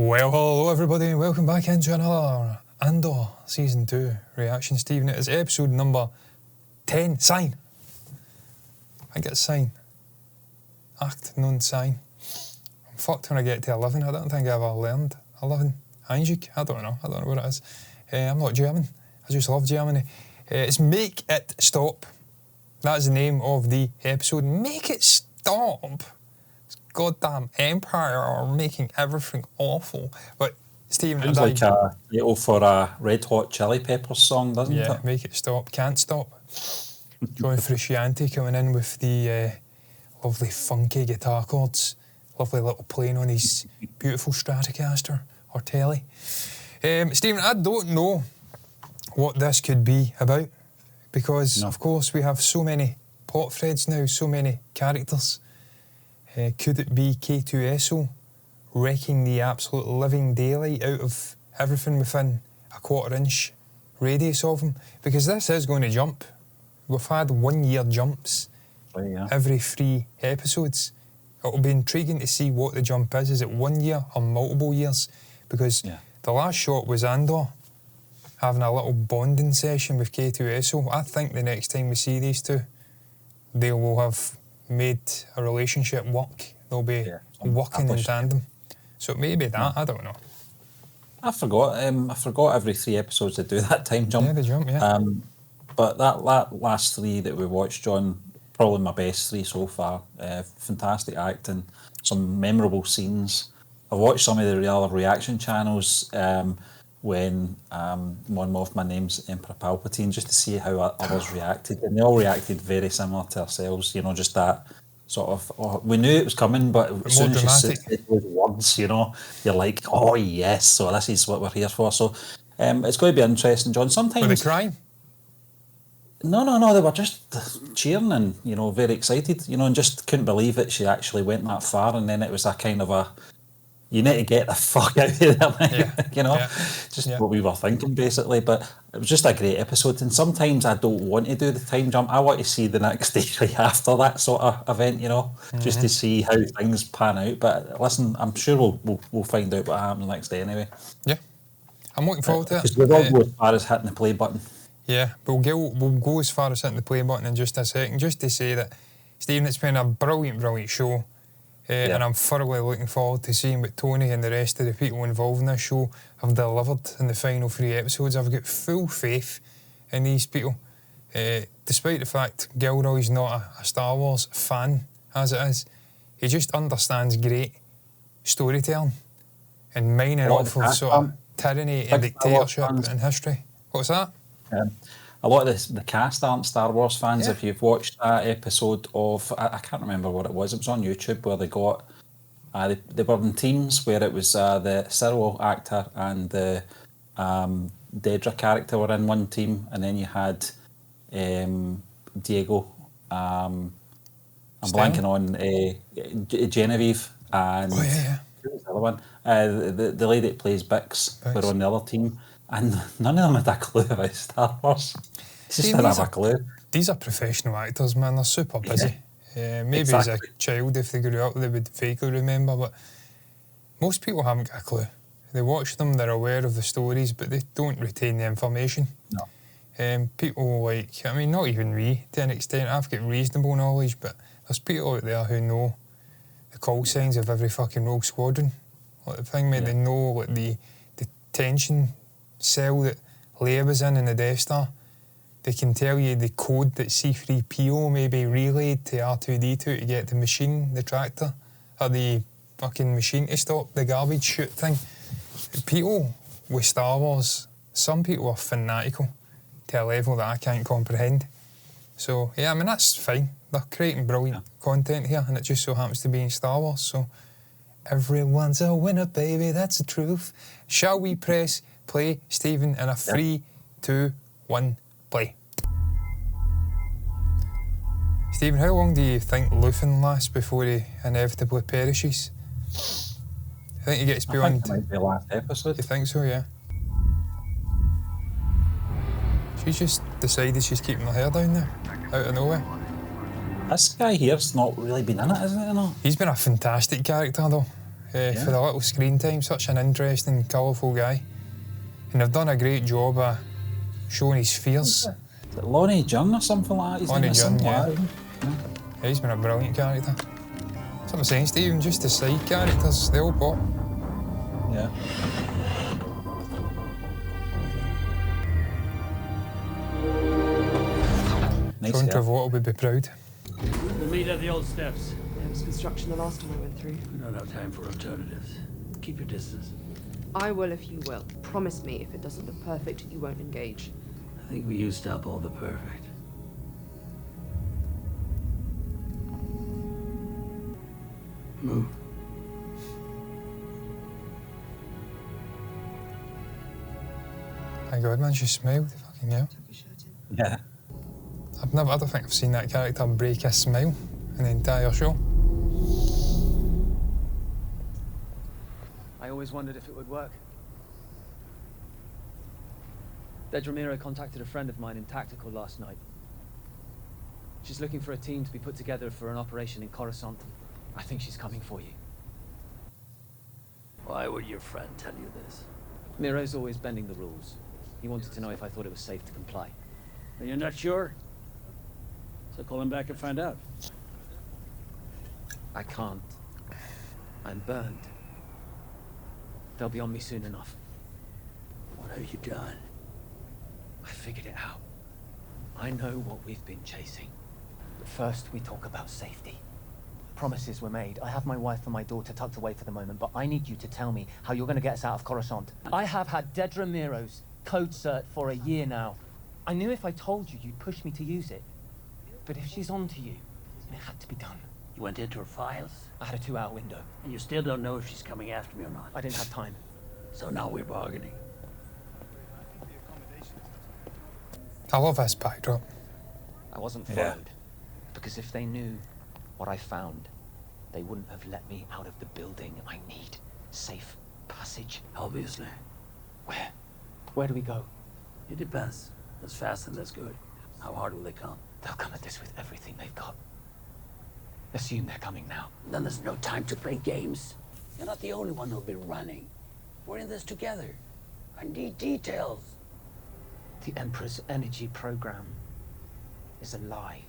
Well, hello everybody, welcome back into another Andor Season 2 reaction. Stephen, it is episode number 10. Sign. I think it's sign. Act, non sign. I'm fucked when I get to 11. I don't think I ever learned 11. Einzig? I don't know what it is. I'm not German. I just love Germany. It's Make It Stop. That's the name of the episode. Make It Stop. Goddamn Empire are making everything awful. But Stephen, sounds like a title for a Red Hot Chili Peppers song, doesn't it? Yeah, Make It Stop, Can't Stop. John Frusciante coming in with the lovely funky guitar chords, lovely little playing on his beautiful Stratocaster or telly. Stephen, I don't know what this could be about because, of course, we have so many plot threads now, so many characters. Could it be K2SO wrecking the absolute living daylight out of everything within a quarter-inch radius of him? Because this is going to jump. We've had 1 year jumps every 3 episodes. It'll be intriguing to see what the jump is. Is it 1 year or multiple years? Because the last shot was Andor having a little bonding session with K2SO. I think the next time we see these two, they will have made a relationship work. They'll be working in tandem. So it may be that, I don't know. I forgot every 3 episodes they do that time jump. Yeah, the jump, but that last 3 that we watched, John, probably my best 3 so far. Fantastic acting, some memorable scenes. I've watched some of the other reaction channels when Mon Mothma names Emperor Palpatine, just to see how others reacted, and they all reacted very similar to ourselves. You know, just that sort of, we knew it was coming, but as soon as you said those words, you know, you're like, oh yes, so this is what we're here for. So it's going to be interesting, John. Sometimes were they crying? No, they were just cheering and, you know, very excited, you know, and just couldn't believe that she actually went that far. And then it was a kind of a, you need to get the fuck out of there, you know, just what we were thinking basically. But it was just a great episode. And sometimes I don't want to do the time jump. I want to see the next day right after that sort of event, you know, just to see how things pan out. But listen, I'm sure we'll find out what happens the next day anyway. Yeah, I'm looking forward to it. Because we'll all go as far as hitting the play button. Yeah, we'll go as far as hitting the play button in just a second, just to say that, Stephen, it's been a brilliant show. And I'm thoroughly looking forward to seeing what Tony and the rest of the people involved in this show have delivered in the final 3 episodes. I've got full faith in these people. Despite the fact Gilroy's not a Star Wars fan, as it is, he just understands great storytelling and mining off of sort of tyranny and dictatorship in history. What's that? A lot of the cast aren't Star Wars fans. If you've watched that episode of, I can't remember what it was on YouTube, where they got, they were in teams where it was the Cyril actor and the Dedra character were in one team, and then you had Diego, I'm blanking on, Genevieve, and who was the other one? The lady that plays Bix were on the other team. And none of them had a clue about Star Wars. Just didn't have a clue. These are professional actors, man. They're super busy. Maybe as a child, if they grew up, they would vaguely remember, but most people haven't got a clue. They watch them, they're aware of the stories, but they don't retain the information. No. People like, I mean, not even me, to an extent. I've got reasonable knowledge, but there's people out there who know the call signs of every fucking Rogue Squadron. Like the thing, mate, they know like the tension cell that Leia was in the Death Star. They can tell you the code that C-3PO may be relayed to R2-D2 to get the machine, the tractor, or the fucking machine to stop the garbage chute thing. People with Star Wars, some people are fanatical to a level that I can't comprehend. So, yeah, I mean, that's fine. They're creating brilliant content here, and it just so happens to be in Star Wars, so everyone's a winner, baby, that's the truth. Shall we press play, Stephen, in a 3, 2, 1, play. Stephen, how long do you think Luthen lasts before he inevitably perishes? I think he gets beyond... I think it might be the last episode. You think so, yeah? She's just decided she's keeping her hair down there, out of nowhere. This guy here's not really been in it, isn't he? No? He's been a fantastic character, though. for the little screen time. Such an interesting, colourful guy. And they've done a great job of showing his fears. Is it Lonnie Jung or something like that? Lonnie Jung, yeah. Yeah. He's been a brilliant character. That's what I'm saying, Stephen, just the side characters, they all pop. Yeah. Nice, John Travolta would be proud. We'll meet at the old steps. There was construction the last time I went through. We don't have time for alternatives. Keep your distance. I will if you will. Promise me if it doesn't look perfect, you won't engage. I think we used up all the perfect. Move. My God, man, she smiled. Fucking hell. Yeah. I don't think I've seen that character break a smile in the entire show. I always wondered if it would work. Ramiro contacted a friend of mine in Tactical last night. She's looking for a team to be put together for an operation in Coruscant. I think she's coming for you. Why would your friend tell you this? Miro's always bending the rules. He wanted to know if I thought it was safe to comply. Are you not sure? So call him back and find out. I can't. I'm burned. They'll be on me soon enough. What have you done? I figured it out. I know what we've been chasing. But first, we talk about safety. Promises were made. I have my wife and my daughter tucked away for the moment, but I need you to tell me how you're going to get us out of Coruscant. I have had Dedra Miro's code cert for a year now. I knew if I told you, you'd push me to use it. But if she's on to you, it had to be done. You went into her files? I had a 2-hour window. And you still don't know if she's coming after me or not? I didn't have time. So now we're bargaining. I love this backdrop. I wasn't followed. Because if they knew what I found, they wouldn't have let me out of the building. I need safe passage. Obviously. Where? Where do we go? It depends. As fast and as good. How hard will they come? They'll come at this with everything they've got. Assume they're coming now. Then there's no time to play games. You're not the only one who'll be running. We're in this together. I need details. The Emperor's energy program is a lie.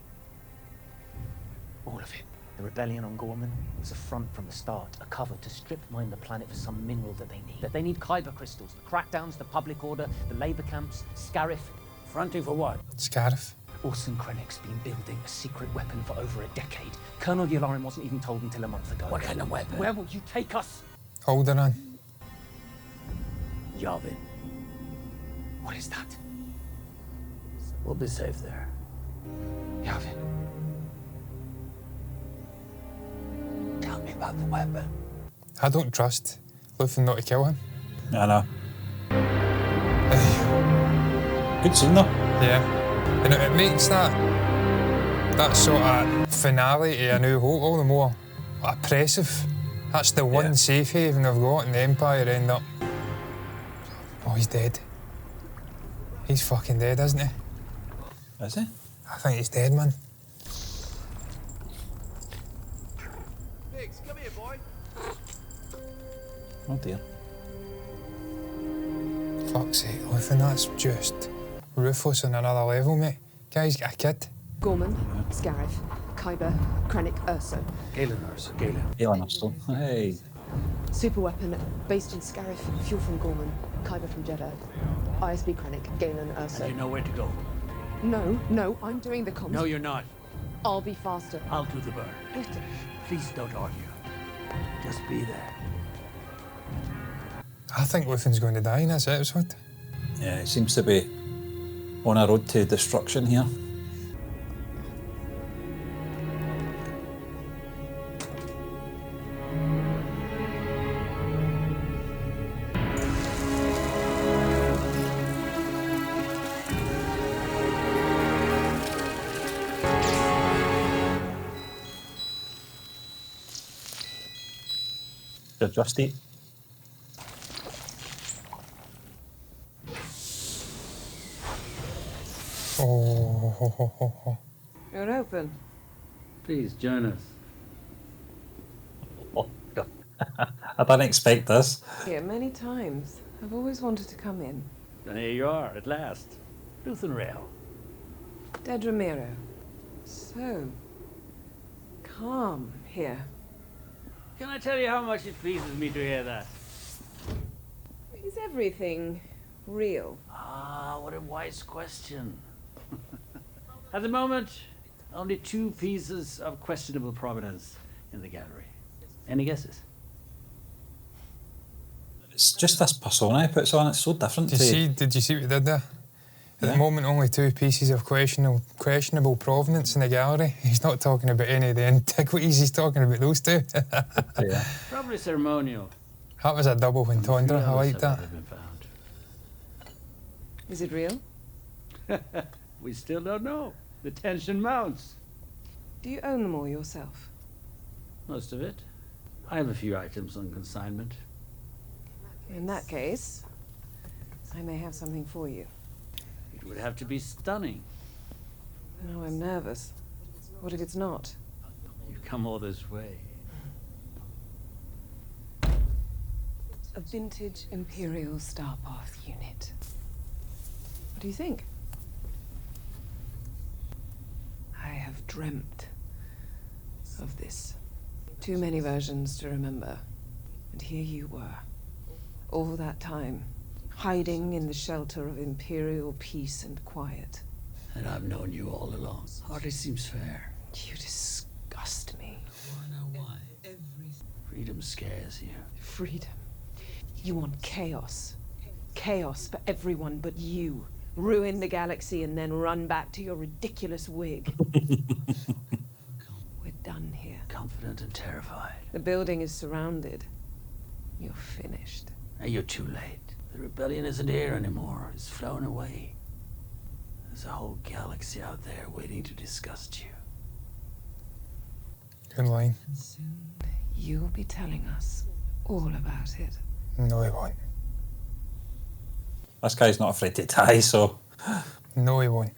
All of it. The rebellion on Gorman was a front from the start, a cover to strip mine the planet for some mineral that they need. That they need kyber crystals, the crackdowns, the public order, the labor camps, Scarif. Fronting for what? Scarif. Orson Krennic's been building a secret weapon for over a decade. Colonel Yularen wasn't even told until a month ago. What kind of weapon? Where will you take us? Alderaan. Yavin. What is that? We'll be safe there. Yavin. Tell me about the weapon. I don't trust Luthen not to kill him. I know. Good scene though. Yeah. And it makes that sort of finale to A New Hope all the more oppressive. That's the one safe haven they've got, and the Empire end up... Oh, he's dead. He's fucking dead, isn't he? Is he? I think he's dead, man. Biggs, come here, boy. Oh dear. Fuck's sake, Luthen, that's just ruthless on another level, mate. Guy's got a kid. Gorman, Scarif, Kyber, Krennic, Urso. Galen, Ursa, Galen. Alien Hustle. Hey. Superweapon based in Scarif, fuel from Gorman, Kyber from Jeddah. ISB Krennic, Galen, Urso. And you know where to go. No, I'm doing the comms. No, you're not. I'll be faster. I'll do the burn. Luthen. Please don't argue. Just be there. I think Luthen's going to die in this episode. Yeah, he seems to be on a road to destruction here. Adjust it. Oh. You're open. Please join us. Oh, God. I didn't expect this. Here many times. I've always wanted to come in. And here you are, at last. Ruth and Rail. Dead Ramiro. So calm here. Can I tell you how much it pleases me to hear that? Is everything real? Ah, what a wise question. At the moment, only 2 pieces of questionable provenance in the gallery. Any guesses? It's just this persona he puts on. It's so different. Did you see what he did there? At the moment, only 2 pieces of questionable provenance in the gallery. He's not talking about any of the antiquities, he's talking about those 2. Yeah. Probably ceremonial. That was a double entendre, I like that. Have been found. Is it real? We still don't know. The tension mounts. Do you own them all yourself? Most of it. I have a few items on consignment. In that case, I may have something for you. It would have to be stunning. Now I'm nervous. What if it's not? You've come all this way. A vintage Imperial Starpath unit. What do you think? I have dreamt of this. Too many versions to remember. And here you were. All that time, hiding in the shelter of Imperial peace and quiet. And I've known you all along. Hardly seems fair. You disgust me. Freedom scares you. Freedom. You want chaos. Chaos for everyone but you. Ruin the galaxy and then run back to your ridiculous wig. We're done here. Confident and terrified. The building is surrounded. You're finished. And you're too late. The rebellion isn't here anymore. It's flown away. There's a whole galaxy out there waiting to disgust you. Good line. You'll be telling us all about it. No, he won't. This guy's not afraid to die, so No, he won't.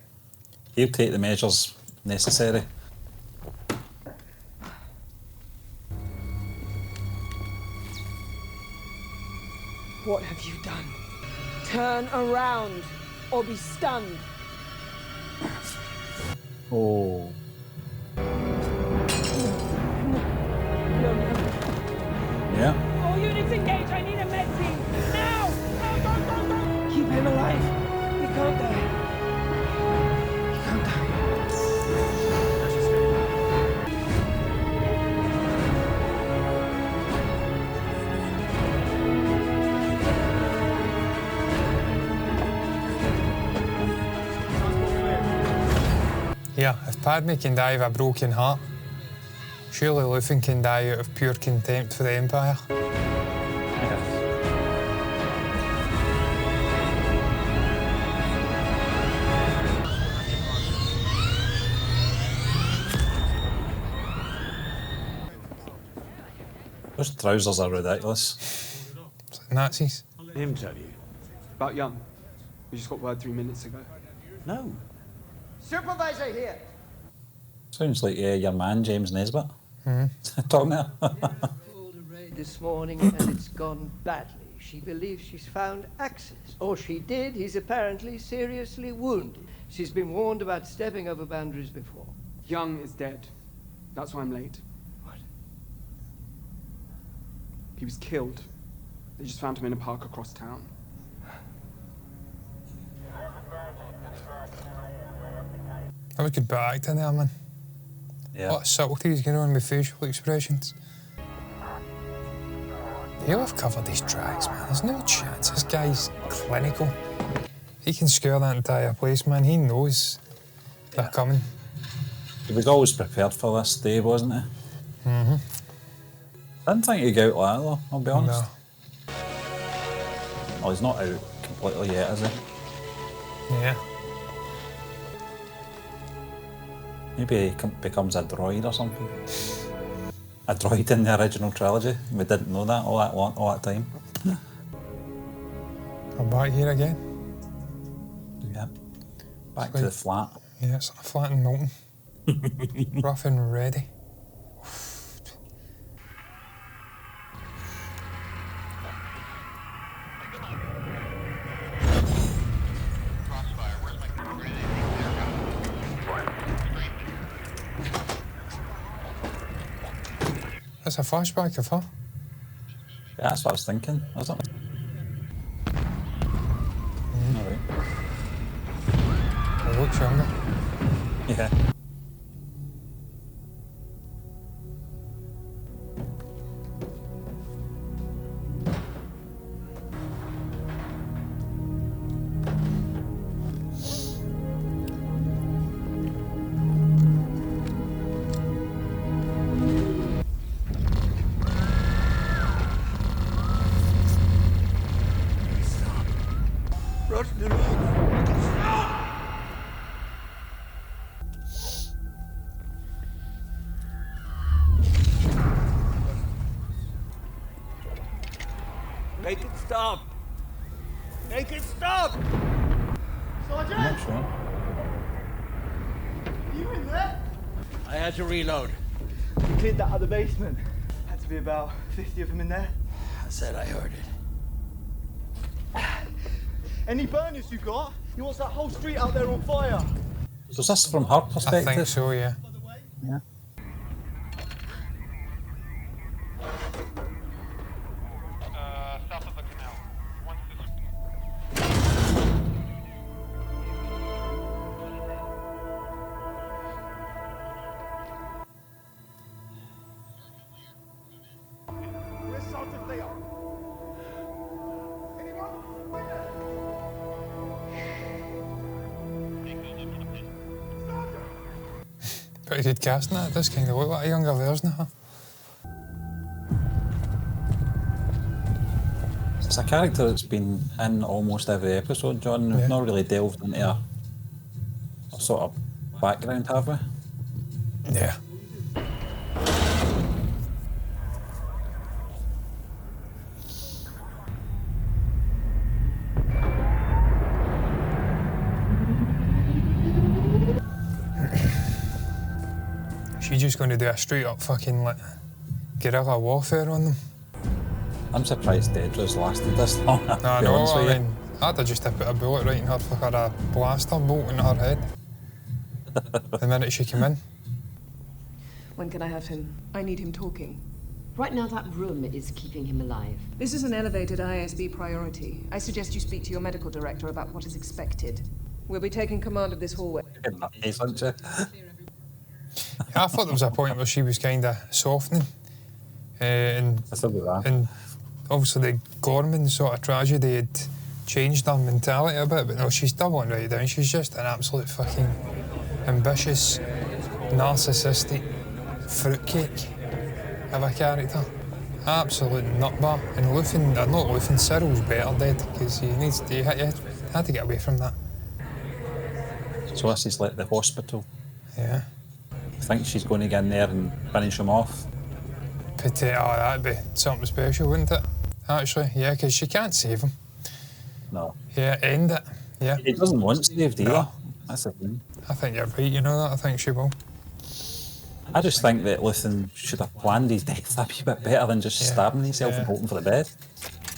he'll take the measures necessary. What have you done? Turn around or be stunned. Oh. No. Yeah. All units engage. I need a med team. Now! Go! Keep him alive. He can't die. He can't die. Yeah, if Padme can die of a broken heart, surely Luthen can die out of pure contempt for the Empire. Those trousers are ridiculous. It's like Nazis. Him tell you? About Young. We just got word 3 minutes ago. No. Supervisor here. Sounds like your man, James Nesbitt. Talking there. Called a raid this morning and it's gone badly. She believes she's found access. Or she did. He's apparently seriously wounded. She's been warned about stepping over boundaries before. Young is dead. That's why I'm late. What? He was killed. They just found him in a park across town. That was good bit of acting there, man. Yeah. A lot of subtleties going on with facial expressions. He'll have covered these tracks, man. There's no chance. This guy's clinical. He can scour that entire place, man. He knows they're coming. He was always prepared for this day, wasn't he? Mm-hmm. Didn't think he'd go out like that, though, I'll be honest. No. Well, he's not out completely yet, is he? Yeah. Maybe he becomes a droid or something. A droid in the original trilogy. We didn't know that all that time. I'm back here again. Yeah. Back It's to the like- flat. Yeah, it's like flat and molten. Rough and ready. That's a flashback of her. Yeah, that's what I was thinking, was it? Alright. It looks younger. Yeah. Make it stop! Make it stop! I'm not sure. You in there? I had to reload. You cleared that out of the basement. Had to be about 50 of them in there. I said I heard it. Any burners you got? You want that whole street out there on fire? So is this from her perspective? I think so, yeah. Yeah. South of the canal. Once Where's Sergeant Leo? Anyone? Pretty good casting that. It does kind of look like a younger version of her. It's a character that's been in almost every episode, John. We've Yeah. not really delved into a sort of background, have we? Yeah. She's just going to do a straight up fucking like guerrilla warfare on them. I'm surprised Dedra's lasted this long. to I be know, honest I with you. mean, I'd have just put a bullet right in her for her a blaster bolt in her head. The minute she came in. When can I have him? I need him talking. Right now, that room is keeping him alive. This is an elevated ISB priority. I suggest you speak to your medical director about what is expected. We'll be taking command of this hallway. Isn't she? I thought there was a point where she was kind of softening. And I still do that. And obviously the Gorman sort of tragedy had changed her mentality a bit, but no, she's doubling right down. She's just an absolute fucking ambitious, narcissistic fruitcake of a character. Absolute nutbar. And Luthen, not Luthen, Cyril's better dead, because he had to get away from that. So this is like the hospital. Yeah. I think she's going to get in there and finish him off. Potato, that'd be something special, wouldn't it? Actually, yeah, because she can't save him. No. Yeah, end it. Yeah. He doesn't want saved either. No. That's the thing. I think you're right, you know that. I think she will. I just think that Luthen should have planned his death a wee bit better than just stabbing himself and hoping for the best.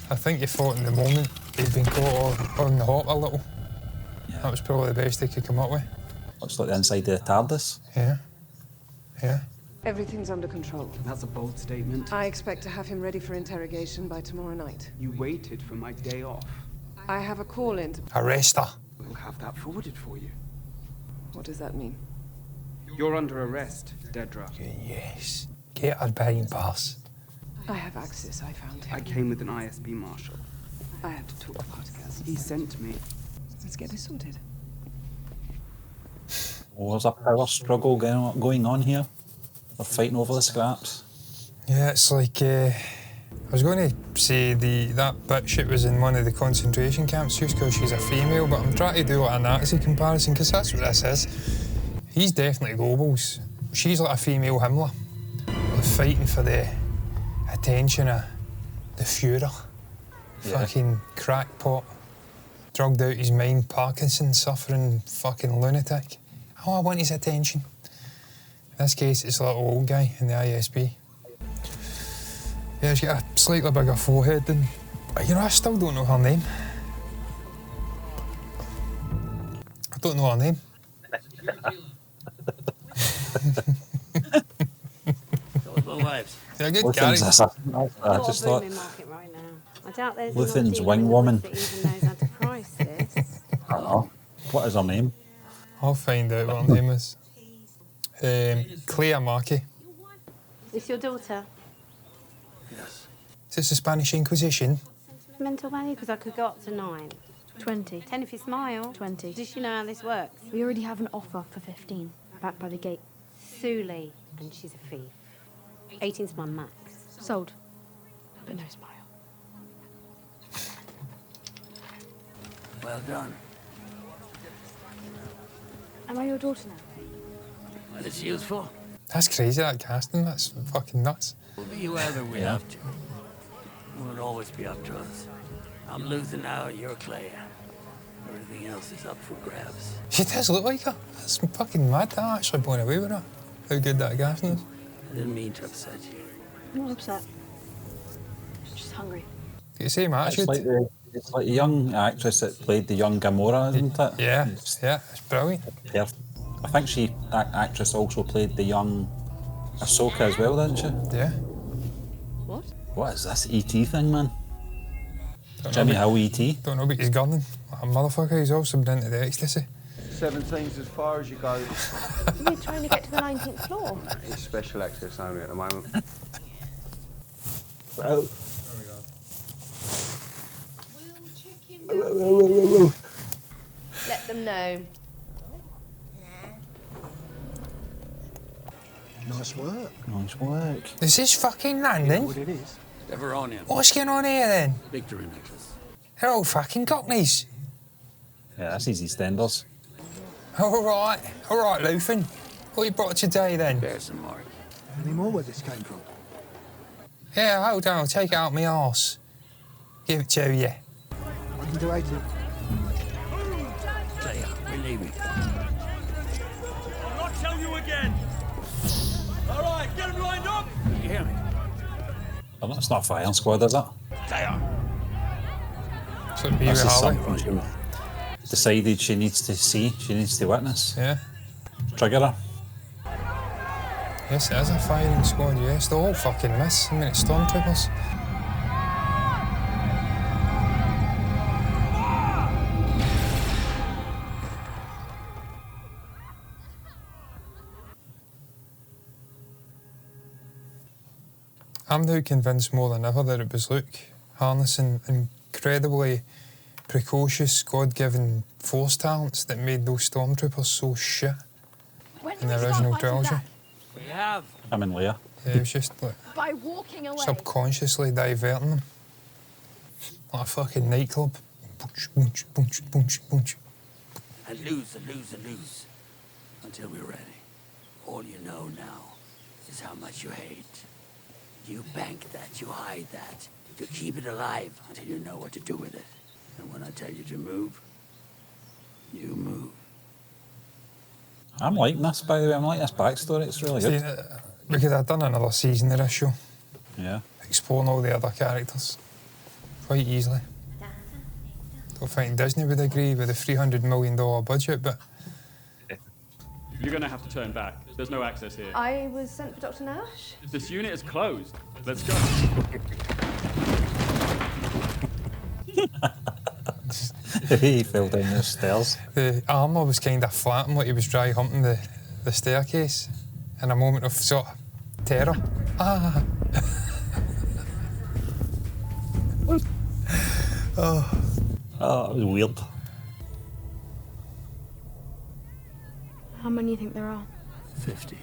I think he thought in the moment he'd been caught on the hop a little. Yeah. That was probably the best he could come up with. Looks like the inside of the TARDIS. Yeah. Yeah. Everything's under control. That's a bold statement. I expect to have him ready for interrogation by tomorrow night. You waited for my day off. I have a call in to... Arrest her. We'll have that forwarded for you. What does that mean? You're under arrest, Dedra. Yes. Get her behind bars. I have access, I found him. I came with an ISB marshal. I have to talk to Partagas. He sent me. Let's get this sorted. Oh, there's a power struggle going on here. They're fighting over the scraps. Yeah, it's like, I was going to say that bitch was in one of the concentration camps just because she's a female, but I'm trying to do like a Nazi comparison because that's what this is. He's definitely Goebbels. She's like a female Himmler. They're fighting for the attention of the Fuhrer. Yeah. Fucking crackpot, drugged out his mind, Parkinson, suffering fucking lunatic. Oh, I want his attention. In this case, it's a little old guy in the ISB. Yeah, she's got a slightly bigger forehead than... You know, I still don't know her name. I don't know her name. Those lives. They're a good Luthen's character. assassin. I Got just a thought booming market right now. I doubt there's Luthen's another demon in the wingwoman. woods that even knows how to price this. I don't know. What is her name? I'll find out what her name is. Clea Markey. Is your daughter Yes. Is this the Spanish Inquisition? mental value? Because I could go up to 9. 20. 10 if you smile. 20. Does she know how this works? We already have an offer for 15, back by the gate. Suli, and she's a thief. 18's my max. Sold. But no smile. Well done. Am I your daughter now? What it's used for? That's crazy, that casting. That's fucking nuts. We'll be whoever we have to. It won't always be up to us. I'm Luther now, you're Clea. Everything else is up for grabs. She does look like her. That's fucking mad that I'm actually blown away with her. How good that casting is. I didn't mean to upset you. I'm not upset. Just hungry. Got the same attitude. It's like the young actress that played the young Gamora, isn't it? Yeah, yeah, it's brilliant. Yeah. I think that actress also played the young Ahsoka as well, didn't she? Yeah. What? What is this E.T. thing, man? Jimmy Hill E.T. Don't know about his gunning. Like a motherfucker, he's also been into the ecstasy. 17's as far as you go. We're trying to get to the 19th floor. It's special access only at the moment. Well. Let them know. Nice work. Nice work. Is this fucking landing? What it is? Everonian. What's going on here then? Victory necklace. They're all fucking cockneys. Yeah, that's easy standards. Alright, Luthen. What you brought today then? Bear some mark. Any more where this came from? Yeah, hold on, I'll take it out my arse. Give it to you. I can do 80. Clea, we're leaving. I'll not tell you again. All right, get him lined up. You hear me? Oh, that's not Firing Squad, is it? Clea. So be That's with just Harley. something she decided she needs to see, she needs to witness. Yeah. Trigger her. Yes, it is a firing squad, yes. They're all fucking miss. I mean, it's stormtroopers. I'm now convinced more than ever that it was Luke harnessing incredibly precocious, God-given force talents that made those stormtroopers so shit in the original trilogy. We have. I'm in Leia. Yeah, it was just like By walking away. subconsciously diverting them. Like a fucking nightclub. Bunch, bunch, bunch, bunch, bunch. And lose and lose and lose. Until we're ready. All you know now is how much you hate. You bank that, you hide that. You keep it alive until you know what to do with it. And when I tell you to move, you move. I'm liking this, by the way. I'm liking this backstory. It's really good. See, because I've done another season of this show, Yeah. exploring all the other characters quite easily. Don't think Disney would agree with the $300 million budget, but You're going to have to turn back. There's no access here. I was sent for Dr. Nash. This unit is closed. Let's go. He fell down the stairs. the armour was kind of flattened like he was dry humping the staircase in a moment of sort of terror. Ah! Oh. Oh, that was weird. How many do you think there are? 50.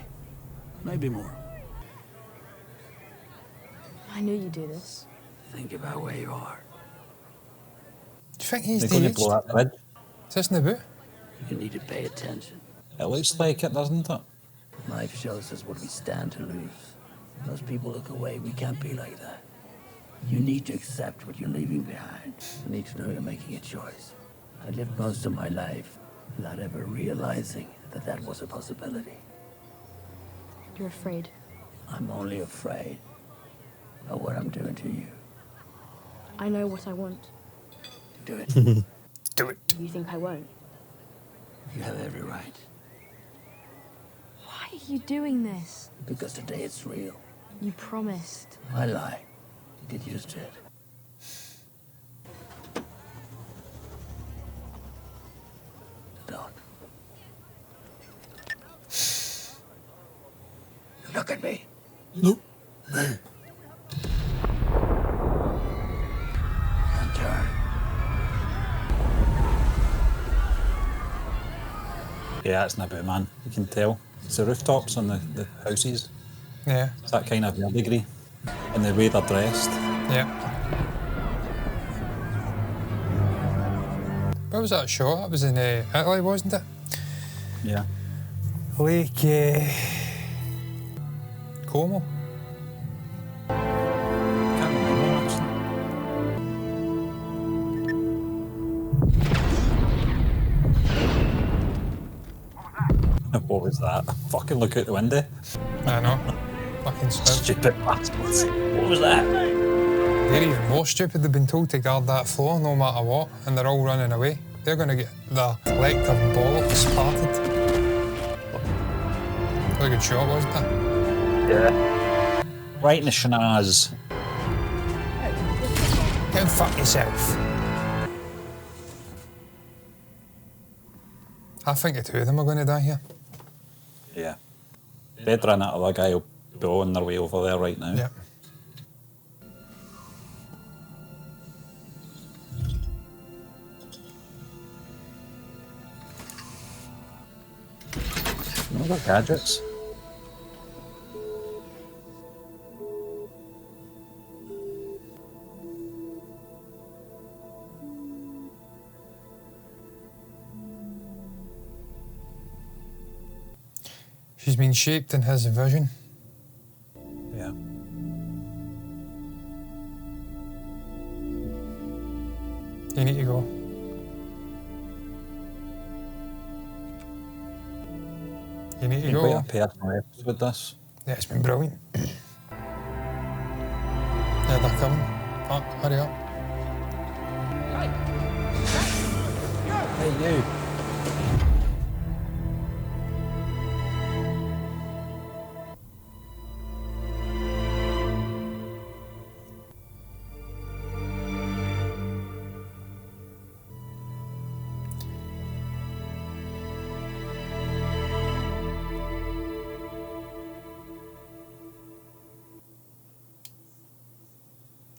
Maybe more. I knew you'd do this. Think about where you are. Do you think he's They're going to de-aged? blow that bridge. Is this Naboo? You need to pay attention. It looks like it, doesn't it? Life shows us what we stand to lose. Most people look away. We can't be like that. You need to accept what you're leaving behind. You need to know you're making a choice. I lived most of my life without ever realizing that that was a possibility. You're afraid. I'm only afraid of what I'm doing to you. I know what I want. Do it. Do it. You think I won't? You have every right. Why are you doing this? Because today it's real. You promised. I lie. Did you just did. Don't. Look at me. No. And turn. Yeah, it's Naboo, man. You can tell. It's the rooftops on the houses. Yeah. It's that kind of verdigris. And the way they're dressed. Yeah. Where was that shot? That was in Italy, wasn't it? Yeah. Lake Como? Can't remember, actually. What was that? Fucking look out the window. I know. Fucking stupid bastards. What was that? They're even more stupid. They've been told to guard that floor no matter what, and they're all running away. They're going to get their collective bollocks parted. What a good shot, wasn't it? Yeah. Right in the schnoz. Go fuck yourself. I think the two of them are going to die here. Yeah. Vedra and that other guy will be on their way over there right now. Yeah. No other gadgets. She's been shaped in his vision. Yeah. You need to go. You need to go. Quite a personal episode, this. Yeah, it's been brilliant. Yeah, they're coming. Fuck, hurry up. Hey, you.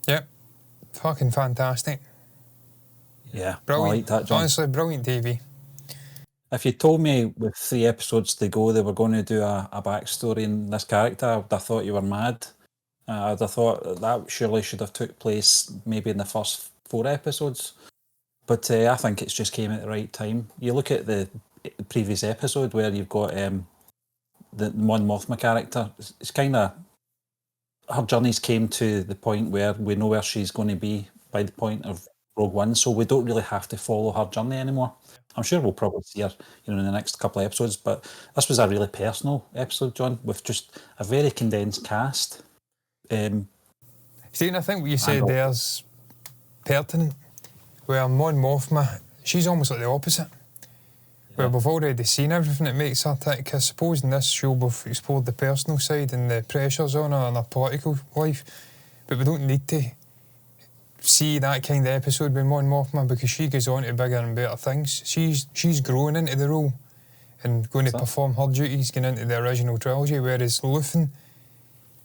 Yep. Fucking fantastic. Yeah, Brilliant. I like that, John. Honestly, brilliant TV. If you told me with 3 episodes to go they were going to do a backstory in this character, I would have thought you were mad. I'd have thought that surely should have took place maybe in the first 4 episodes. But I think it's just came at the right time. You look at the previous episode where you've got the Mon Mothma character. It's kind of... Her journeys came to the point where we know where she's going to be by the point of Rogue One, so we don't really have to follow her journey anymore. I'm sure we'll probably see her, in the next couple of episodes, but this was a really personal episode, John, with just a very condensed cast. See, and I think what you said there's pertinent. Where Mon Mothma, she's almost like the opposite. Where we've already seen everything that makes her tick. I suppose in this show we've explored the personal side and the pressures on her and her political life, but we don't need to see that kind of episode with Mon Mothma because she goes on to bigger and better things. She's growing into the role and going to perform her duties going into the original trilogy, whereas Luthen,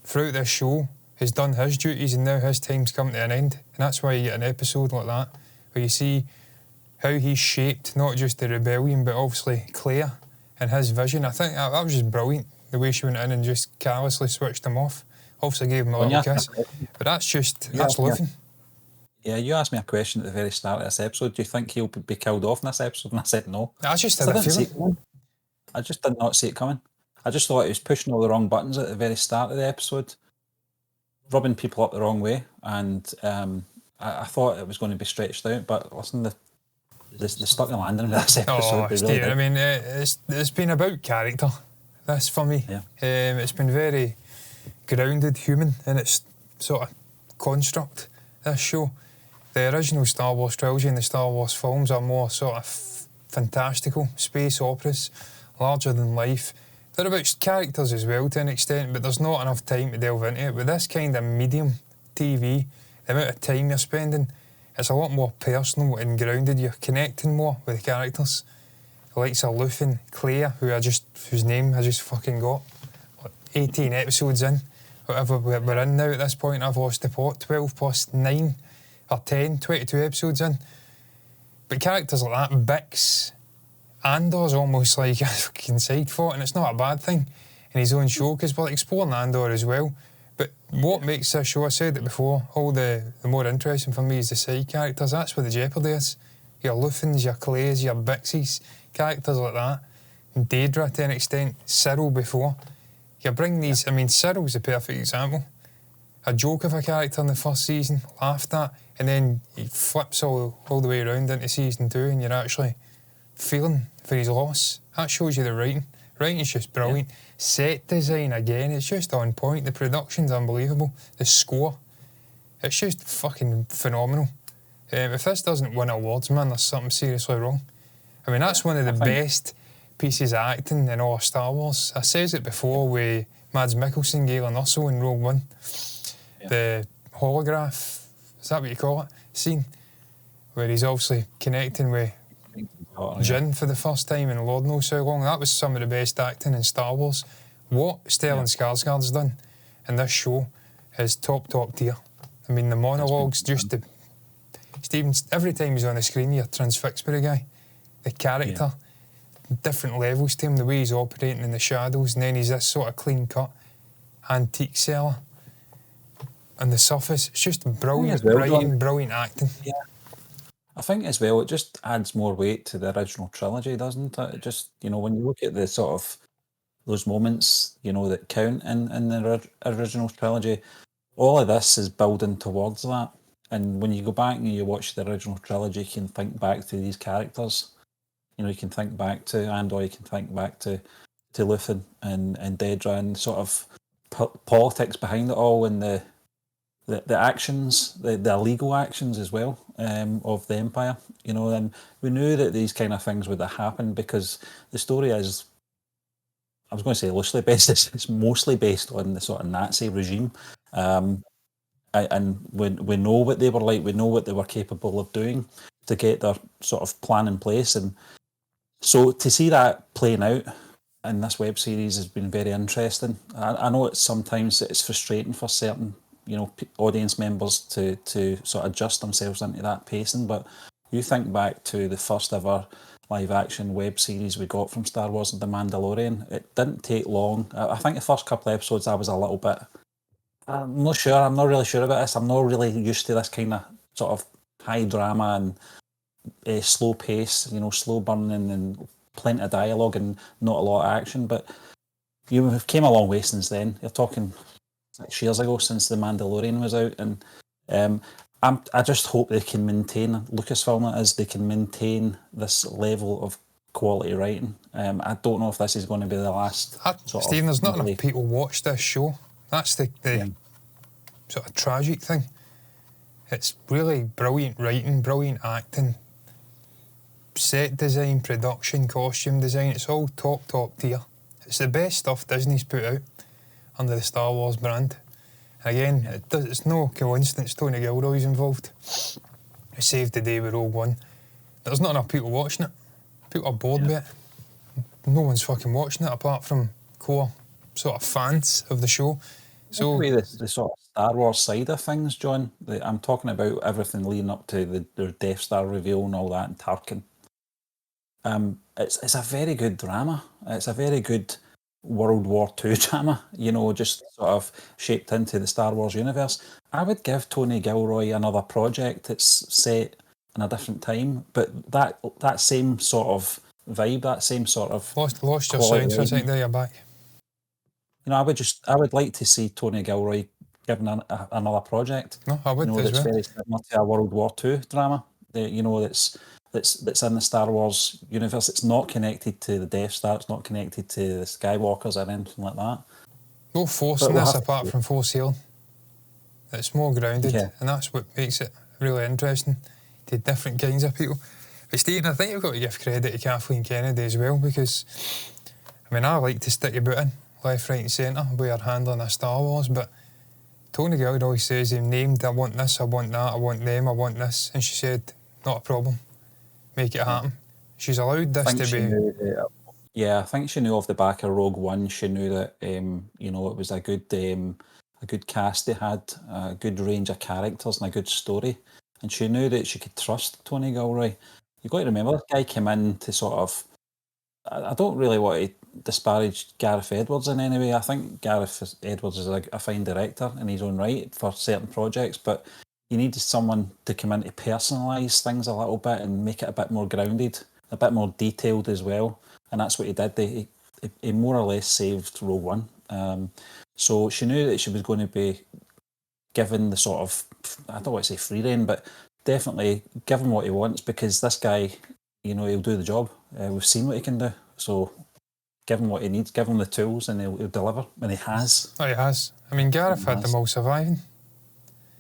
throughout this show, has done his duties and now his time's come to an end. And that's why you get an episode like that, where you see how he's shaped not just the rebellion, but obviously Claire and his vision. I think that was just brilliant, the way she went in and just callously switched him off. Obviously gave him a little kiss. But that's Luthen. Yeah, you asked me a question at the very start of this episode. Do you think he'll be killed off in this episode? And I said no. I just had a feeling. I just did not see it coming. I just thought he was pushing all the wrong buttons at the very start of the episode, rubbing people up the wrong way, and I thought it was going to be stretched out. But listen, they stuck the landing with this episode. Really I mean, it's been about character. That's for me. Yeah. It's been very grounded, human in its sort of construct. This show. The original Star Wars trilogy and the Star Wars films are more sort of fantastical space operas, larger than life, They're about characters as well to an extent, but there's not enough time to delve into it. With this kind of medium TV, the amount of time you're spending, it's a lot more personal and grounded. You're connecting more with the characters. The likes of Luth and Claire, whose name I just fucking got. 18 episodes in, whatever we're in now at this point. I've lost the plot. 12 plus 9 or 10, 22 episodes in. But characters like that, Bix, Andor's almost like a fucking side thought, and it's not a bad thing in his own show, because we're exploring Andor as well. But what makes this show, I said it before, all the more interesting for me is the side characters. That's where the jeopardy is. Your Luthens, your Clays, your Bixes, characters like that. And Daedra to an extent, Cyril before. You bring these, I mean, Cyril's a perfect example. A joke of a character in the first season, laughed at, and then he flips all the way around into season 2, and you're actually feeling for his loss. That shows you the writing. Writing's just brilliant. Yeah. Set design, again, it's just on point. The production's unbelievable. The score, it's just fucking phenomenal. If this doesn't win awards, man, there's something seriously wrong. I mean, that's one of the best pieces of acting in all of Star Wars. I says it before with Mads Mikkelsen, Galen Erso in Rogue One. Yeah. The holograph, is that what you call it? Scene where he's obviously connecting with Jin for the first time in Lord knows how long. That was some of the best acting in Star Wars. What Stellan Skarsgård's done in this show is top tier. I mean, the monologues, just the Stephen, every time he's on the screen, you're transfixed by the guy. The character, different levels to him, the way he's operating in the shadows, and then he's this sort of clean-cut antique seller on the surface. It's just brilliant writing, brilliant acting. Yeah. I think as well, it just adds more weight to the original trilogy, doesn't it? It just, you know, when you look at the sort of those moments, you know, that count in the original trilogy, all of this is building towards that. And when you go back and you watch the original trilogy, you can think back to these characters. You know, you can think back to Andor, you can think back to Luthen and Daedra, and sort of politics behind it all, and the actions, the illegal actions as well, of the Empire. You know, and we knew that these kind of things would have happened because the story is, I was going to say loosely based, it's mostly based on the sort of Nazi regime. And we know what they were like, we know what they were capable of doing to get their sort of plan in place. And so to see that playing out in this web series has been very interesting. I know sometimes it's frustrating for certain, you know, audience members to sort of adjust themselves into that pacing, but you think back to the first ever live action web series we got from Star Wars and The Mandalorian, it didn't take long. I think the first couple of episodes I was a little bit, I'm not really sure about this. I'm not really used to this kind of sort of high drama and slow pace, you know, slow burning and plenty of dialogue and not a lot of action. But you have came a long way since then. You're talking 6 years ago since The Mandalorian was out, and I just hope they can maintain, Lucasfilm it is, they can maintain this level of quality writing. I don't know if this is going to be the last. Stephen, there's not enough people watch this show. That's the sort of tragic thing. It's really brilliant writing, brilliant acting, set design, production, costume design. It's all top tier. It's the best stuff Disney's put out under the Star Wars brand. And again, it's no coincidence Tony Gilroy's involved. He saved the day with Rogue One. There's not enough people watching it. People are bored with it. No one's fucking watching it apart from core sort of fans of the show. So the sort of Star Wars side of things, John, I'm talking about everything leading up to the Death Star reveal and all that, and Tarkin. It's a very good drama. It's a very good World War II drama, you know, just sort of shaped into the Star Wars universe. I would give Tony Gilroy another project that's set in a different time, but that same sort of vibe, that same sort of lost your sound for a second there, you're back. You know, I would like to see Tony Gilroy given another project. No, I would, you know, that's very similar to a World War II drama. You know, that's in the Star Wars universe. It's not connected to the Death Star. It's not connected to the Skywalkers or anything like that. No force in this apart from force healing. It's more grounded, and that's what makes it really interesting to different kinds of people. But Stephen, I think you've got to give credit to Kathleen Kennedy as well, because I mean, I like to stick your boot in, left, right and centre, we are handling a Star Wars, but Tony Gilroy says he named, I want this, I want that, I want them, I want this, and she said, not a problem, make it happen. She's allowed this to be... I think she knew off the back of Rogue One, she knew that, you know, it was a good cast they had, a good range of characters and a good story, and she knew that she could trust Tony Gilroy. You've got to remember, this guy came in to sort of... I don't really want to disparage Gareth Edwards in any way. I think Gareth Edwards is a fine director in his own right for certain projects, but you need someone to come in to personalise things a little bit and make it a bit more grounded, a bit more detailed as well. And that's what he did. He more or less saved Rogue One. So she knew that she was going to be given the sort of, I don't want to say free rein, but definitely give him what he wants, because this guy, you know, he'll do the job. We've seen what he can do. So give him what he needs, give him the tools, and he'll deliver. And he has. Oh, he has. I mean, Gareth had them all surviving.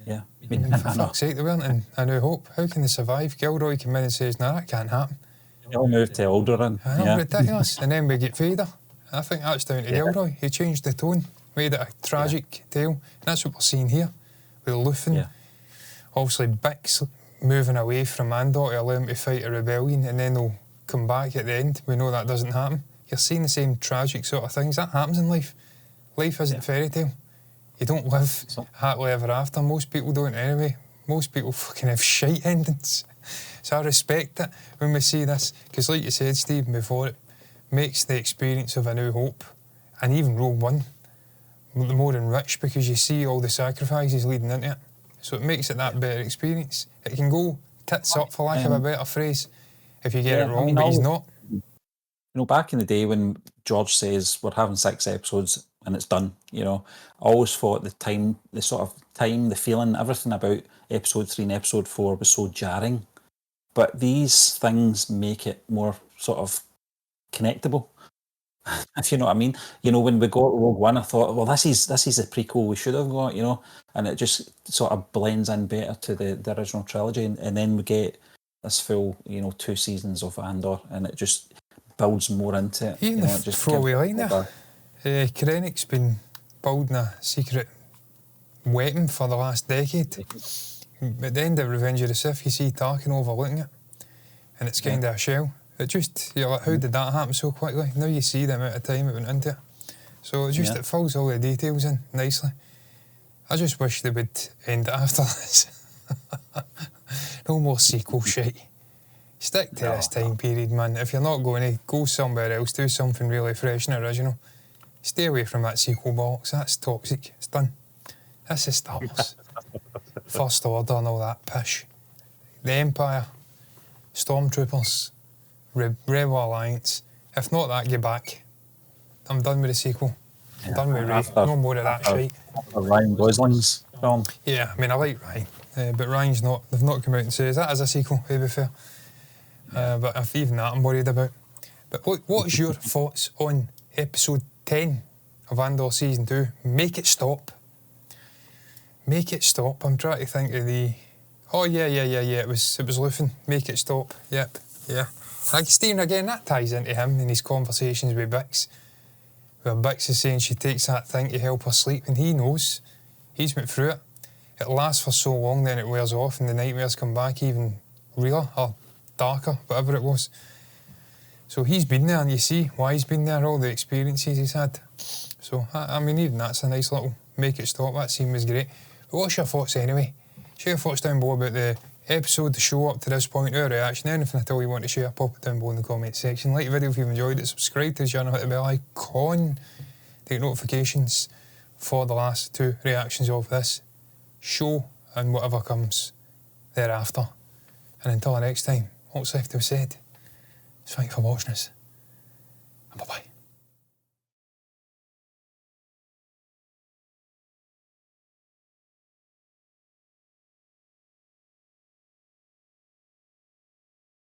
Yeah. I mean, for fuck's sake, they weren't in A New Hope. How can they survive? Gilroy came in and says, no, that can't happen. He'll move to Alderaan. I know, ridiculous. And then we get Vader. I think that's down to Gilroy. He changed the tone, made it a tragic tale. And that's what we're seeing here. With Luthen, obviously Bix moving away from Andor to allow him to fight a rebellion, and then they'll come back at the end. We know that doesn't happen. You're seeing the same tragic sort of things. That happens in life. Life isn't fairy tale. You don't live happily ever after. Most people don't anyway. Most people fucking have shite endings. So I respect it when we see this, because like you said, Steve, before, it makes the experience of A New Hope, and even Rogue One, the more enriched, because you see all the sacrifices leading into it. So it makes it that better experience. It can go tits up, for lack of a better phrase, if you get it wrong, but he's not. You know, back in the day when George says we're having 6 episodes and it's done, you know, I always thought the feeling, everything about episode 3 and episode 4 was so jarring. But these things make it more sort of connectable, if you know what I mean. You know, when we got Rogue One, I thought, well, this is the prequel we should have got, you know, and it just sort of blends in better to the original trilogy, and then we get this full, you know, 2 seasons of Andor, and it just builds more into it. Even the throwaway line there, Krennic's been building a secret weapon for the last decade. At the end of Revenge of the Sith, you see Tarkin overlooking it, and it's kind of a shell. It just, you're like, how did that happen so quickly? Now you see the amount of time it went into it. So it just, it fills all the details in nicely. I just wish they would end it after this. No more sequel shit. Stick to this time period, man. If you're not going to, go somewhere else, do something really fresh and original. Stay away from that sequel box. That's toxic. It's done. This is Star Wars. First Order and all that pish. The Empire, Stormtroopers, Rebel Alliance. If not that, get back. I'm done with the sequel. I'm done with Rey. No more of that shit. Ryan Gosling's film. Yeah, I mean, I like Ryan, but Ryan's not. They've not come out and said that is a sequel, to be fair. But if even that I'm worried about. But what's your thoughts on episode 10 of Andor season 2? Make it stop. Make it stop. I'm trying to think of the... Oh, yeah. It was Luthen. Make it stop. Yep. Yeah. Like Stephen, again, that ties into him and his conversations with Bix. Where Bix is saying she takes that thing to help her sleep, and he knows. He's went through it. It lasts for so long, then it wears off, and the nightmares come back even realer or darker, whatever it was. So he's been there, and you see why he's been there, all the experiences he's had. So, I mean, even that's a nice little make it stop. That scene was great. But what's your thoughts anyway? Share your thoughts down below about the episode, the show up to this point, our reaction, anything at all you want to share, pop it down below in the comment section. Like the video if you've enjoyed it, subscribe to the channel, hit the bell icon, take notifications for the last 2 reactions of this show and whatever comes thereafter. And until the next time, what's left to be said, thanks for watching us, and bye-bye.